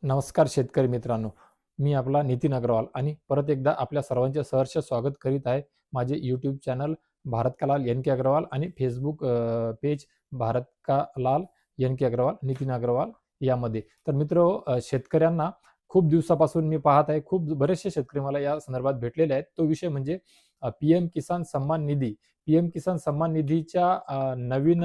नमस्कार शेतकरी मित्रांनो, मी आपला नितीन अग्रवाल आणि परत एकदा आपल्या सर्वांचे सहर्ष स्वागत करीत आहे. माझे यूट्यूब चॅनल भारत का लाल एन के अग्रवाल आणि फेसबुक पेज भारत का लाल एन के अग्रवाल नितीन अग्रवाल यामध्ये. तर शेतकऱ्यांना खूप दिवसापासून मी पाहत आहे, खूप बरेचसे शेतकरी मला या संदर्भात भेटलेले आहेत. तो विषय म्हणजे पी एम किसान सन्मान निधी. पी एम किसान सन्मान निधीच्या नवीन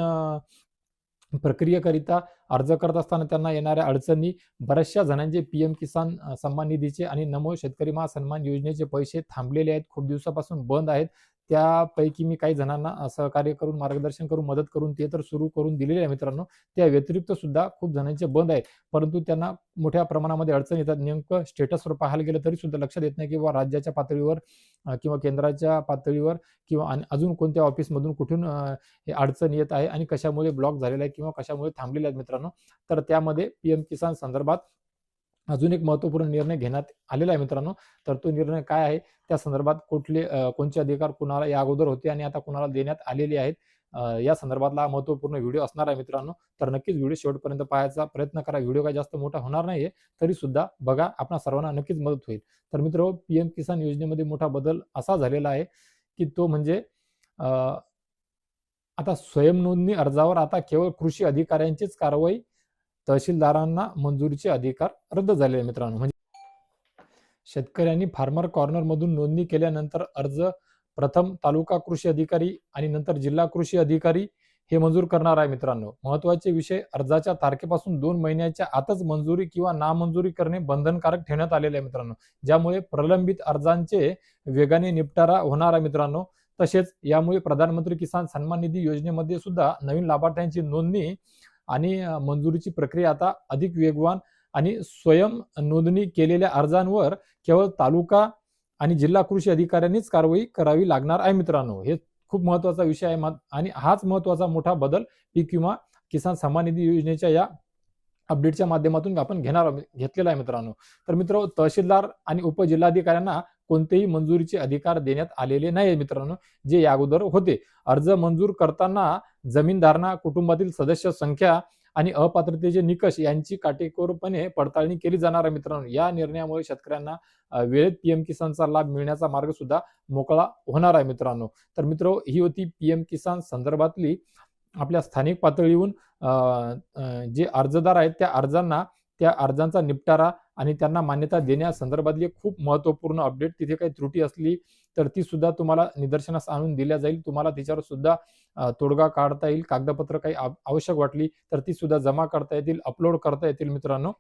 प्रक्रियेकरिता अर्ज करत असताना त्यांना येणाऱ्या अडचणी, बऱ्याचशा जणांचे पीएम किसान सन्मान निधीचे आणि नमो शेतकरी महासन्मान योजनेचे पैसे थांबलेले आहेत, खूप दिवसापासून बंद आहेत. त्यापैकी मी काही जणांना सहकार्य करून, मार्गदर्शन करून, मदत करून ते तर सुरू करून दिलेले आहे मित्रांनो. त्या व्यतिरिक्त सुद्धा खूप जणांचे बंद आहेत, परंतु त्यांना मोठ्या प्रमाणामध्ये अडचण येतात. नेमकं स्टेटसवर पाहायला गेलं तरी सुद्धा लक्षात येत नाही की बाबा राज्याच्या पातळीवर किंवा केंद्राच्या पातळीवर किंवा अजून कोणत्या ऑफिसमधून कुठून हे अडचण येत आहे आणि कशामुळे ब्लॉक झालेला आहे किंवा कशामुळे थांबलेले आहेत मित्रांनो. तर त्यामध्ये पीएम किसान संदर्भात अजून एक महत्त्वपूर्ण निर्णय घेण्यात आलेला आहे मित्रांनो. तर तो निर्णय काय आहे, त्या संदर्भात कोणते अधिकार कुणाला या अगोदर होते आणि आता कुणाला देण्यात आलेले आहेत, या संदर्भातला महत्त्वपूर्ण व्हिडिओ असणार आहे मित्रांनो. तर नक्कीच व्हिडिओ शेवटपर्यंत पाहायचा प्रयत्न करा. व्हिडिओ काही जास्त मोठा होणार नाहीये, तरी सुद्धा बघा, आपणा सर्वांना नक्कीच मदत होईल. तर मित्रांनो, पीएम किसान योजनेमध्ये मोठा बदल असा झालेला आहे की तो म्हणजे आता स्वयं नोंदणी अर्जावर आता केवळ कृषी अधिकाऱ्यांचीच कारवाई, तहसीलदारांना मंजुरीचे अधिकार रद्द झालेले मित्रांनो. म्हणजे शेतकऱ्यांनी फार्मर कॉर्नर मधून नोंदणी केल्यानंतर अर्ज प्रथम तालुका कृषी अधिकारी आणि नंतर जिल्हा कृषी अधिकारी हे मंजूर करणार आहे मित्रांनो. महत्वाचे विषय, अर्जाच्या तारखेपासून 2 महिन्याच्या आतच मंजुरी किंवा नामंजुरी करणे बंधनकारक ठेवण्यात आलेले आहे मित्रांनो, ज्यामुळे प्रलंबित अर्जांचे वेगाने निपटारा होणार आहे मित्रांनो. तसेच यामुळे प्रधानमंत्री किसान सन्मान निधी योजनेमध्ये सुद्धा नवीन लाभार्थ्यांची नोंदणी आणि मंजुरीची प्रक्रिया आता अधिक वेगवान आणि स्वयं नोंदणी केलेल्या अर्जांवर केवळ तालुका आणि जिल्हा कृषी अधिकाऱ्यांनीच कारवाई करावी लागणार आहे मित्रांनो. हे खूप महत्वाचा विषय आहे आणि हाच महत्वाचा मोठा बदल पीक विमा किसान सन्मान निधी योजनेच्या या अपडेटच्या माध्यमातून आपण घेतलेला आहे मित्रांनो. तर तहसीलदार आणि उपजिल्हाधिकाऱ्यांना कोणतेही मंजुरीचे अधिकार देण्यात आलेले नाही मित्रांनो, जे या अगोदर होते. अर्ज मंजूर करताना जमीनधारणा, कुटुंबातील सदस्य संख्या आणि अपात्रतेचे निकष यांची काटेकोरपणे पडताळणी केली जाणार आहे मित्रांनो. या निर्णयामुळे शेतकऱ्यांना वेळेत पीएम किसानचा लाभ मिळण्याचा मार्ग सुद्धा मोकळा होणार आहे मित्रांनो. तर ही होती पीएम किसान संदर्भातली आपल्या स्थानिक पातळीहून जे अर्जदार आहेत त्या अर्जांचा निपटारा आणि त्यांना मान्यता देण्यासंदर्भातली खूप महत्त्वपूर्ण अपडेट. तिथे काही त्रुटी असली तर ती सुद्धा तुम्हाला निदर्शनास आणून दिल्या जाईल. तुम्हाला त्याच्यावर सुद्धा तोडगा काढता येईल. कागदपत्र काही आवश्यक वाटली तर ती सुद्धा जमा करता येतील, अपलोड करता येतील मित्रांनो.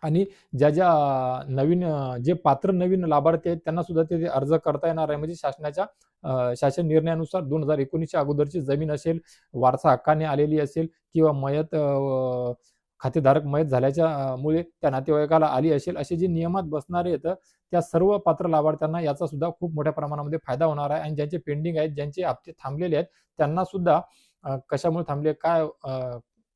आणि ज्या नवीन जे पात्र नवीन लाभार्थी आहेत त्यांना सुद्धा ते अर्ज करता येणार आहे. म्हणजे शासन निर्णयानुसार 2019च्या अगोदरची जमीन असेल, वारसा हक्काने आलेली असेल किंवा खातेधारक मयत झाल्याच्या मुळे त्या नातेवाईकाला आली असेल, असे जे नियमात बसणारे आहेत त्या सर्व पात्र लाभार्थ्यांना याचा सुद्धा खूप मोठ्या प्रमाणामध्ये फायदा होणार आहे. आणि ज्यांचे पेंडिंग आहेत, ज्यांचे हप्ते थांबलेले आहेत, त्यांना सुद्धा कशामुळे थांबले, काय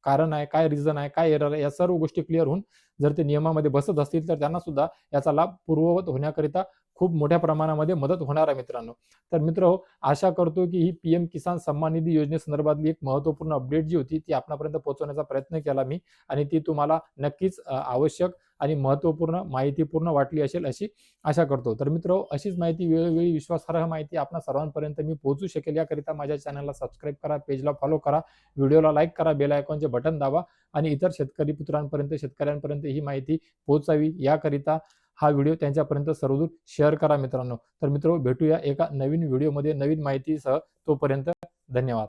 कारण आहे, काय रिझन आहे, काय एरर आहे, या सर्व गोष्टी क्लिअर होऊन जर ते नियमामध्ये बसत असतील तर त्यांना सुद्धा याचा लाभ पूर्ववत होण्याकरिता खूप मोठ्या प्रमाणामध्ये मदत होणार आहे मित्रांनो. तर आशा करतो की ही पीएम किसान सन्मान निधी योजनेसंदर्भातली एक महत्त्वपूर्ण अपडेट जी होती ती आपणापर्यंत पोहोचवण्याचा प्रयत्न केला मी, आणि ती तुम्हाला नक्कीच आवश्यक आणि महत्त्वपूर्ण माहितीपूर्ण वाटली असेल अशी आशा करतो. तर अशीच माहिती, वेळोवेळी विश्वासार्ह माहिती आपणा सर्वांपर्यंत मी पोहोचू शकेल याकरिता माझ्या चॅनलला सबस्क्राईब करा, पेजला फॉलो करा, व्हिडिओला लाईक करा, बेल आयकॉनचे बटन दाबा आणि इतर शेतकऱ्यांपर्यंत ही माहिती पोहोचावी याकरिता हा व्हिडिओ त्यांच्यापर्यंत सर्वदूर शेअर करा मित्रांनो. तर भेटूया एका नवीन व्हिडिओमध्ये नवीन माहितीसह. तोपर्यंत धन्यवाद.